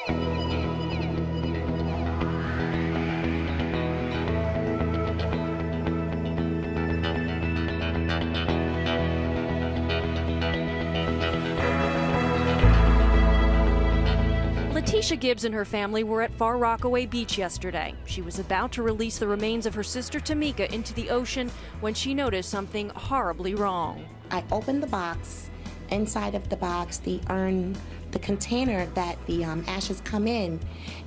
Letitia Gibbs and her family were at Far Rockaway Beach yesterday. She was about to release the remains of her sister Tamika into the ocean when she noticed something horribly wrong. I opened the box. Inside of the box, the urn, the container that the ashes come in,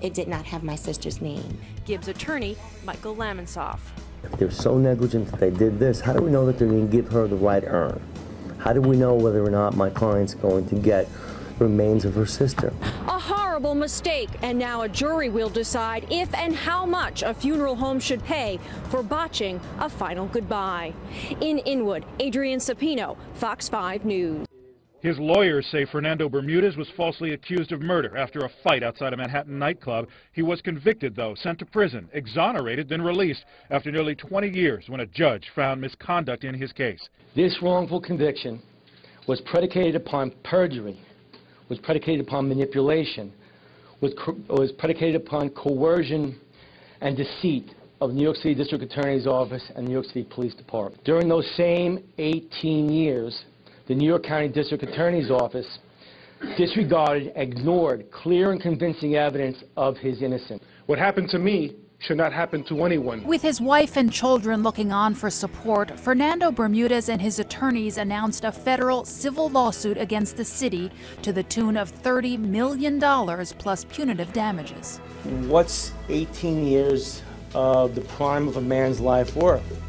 it did not have my sister's name. Gibbs' attorney, Michael Lamonsoff. If they're so negligent that they did this, how do we know that they're going to give her the right urn? How do we know whether or not my client's going to get remains of her sister? A horrible mistake, and now a jury will decide if and how much a funeral home should pay for botching a final goodbye. In Inwood, Adrian Sapino, Fox 5 News. His lawyers say Fernando Bermudez was falsely accused of murder after a fight outside a Manhattan nightclub. He was convicted, though, sent to prison, exonerated, then released after nearly 20 years when a judge found misconduct in his case. This wrongful conviction was predicated upon perjury, was predicated upon manipulation, was predicated upon coercion and deceit of the New York City District Attorney's Office and New York City Police Department. During those same 18 years, the New York County District Attorney's Office disregarded, ignored clear and convincing evidence of his innocence. What happened to me should not happen to anyone. With his wife and children looking on for support, Fernando Bermudez and his attorneys announced a federal civil lawsuit against the city to the tune of $30 million plus punitive damages. What's 18 years of the prime of a man's life worth?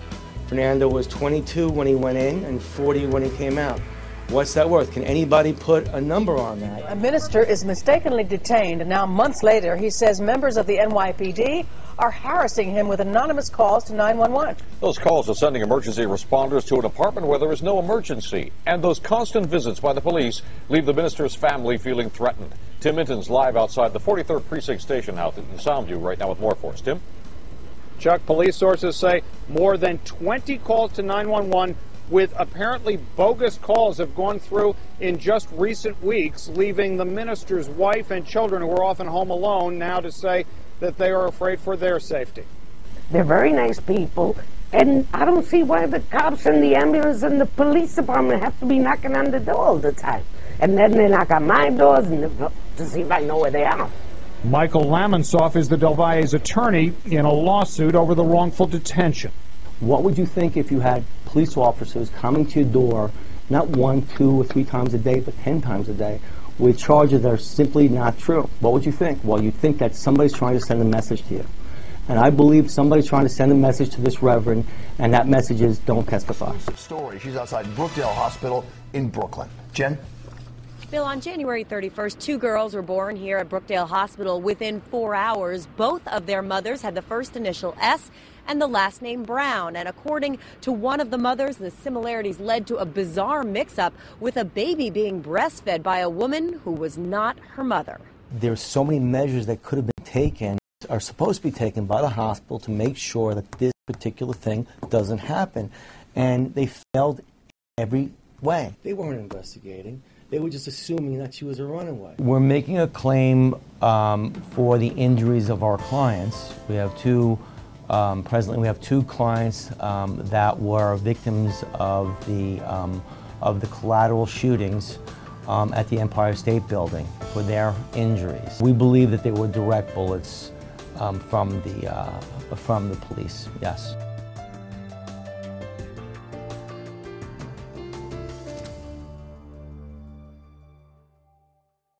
Fernando was 22 when he went in and 40 when he came out. What's that worth? Can anybody put a number on that? A minister is mistakenly detained, and now months later he says members of the NYPD are harassing him with anonymous calls to 911. Those calls are sending emergency responders to an apartment where there is no emergency. And those constant visits by the police leave the minister's family feeling threatened. Tim Minton's live outside the 43rd Precinct Station House in Soundview right now with more for us. Tim? Chuck, police sources say more than 20 calls to 911 with apparently bogus calls have gone through in just recent weeks, leaving the minister's wife and children, who are often home alone, now to say that they are afraid for their safety. They're very nice people, and I don't see why the cops and the ambulance and the police department have to be knocking on the door all the time. And then they knock on my doors to see if I know where they are. Michael Lamonsoff is the Del Valle's attorney in a lawsuit over the wrongful detention. What would you think if you had police officers coming to your door, not 1, 2, or 3 times a day, but 10 times a day, with charges that are simply not true? What would you think? Well, you'd think that somebody's trying to send a message to you. And I believe somebody's trying to send a message to this reverend, and that message is don't testify. Story. She's outside Brookdale Hospital in Brooklyn. Jen? Bill, on January 31st, 2 girls were born here at Brookdale Hospital. Within 4 hours, both of their mothers had the first initial S and the last name Brown. And according to one of the mothers, the similarities led to a bizarre mix-up with a baby being breastfed by a woman who was not her mother. There's so many measures that could have been taken, are supposed to be taken by the hospital to make sure that this particular thing doesn't happen. And they failed every way. They weren't investigating. They were just assuming that she was a runaway. We're making a claim for the injuries of our clients. We have presently we have 2 clients that were victims of the collateral shootings at the Empire State Building for their injuries. We believe that they were direct bullets from the police, yes.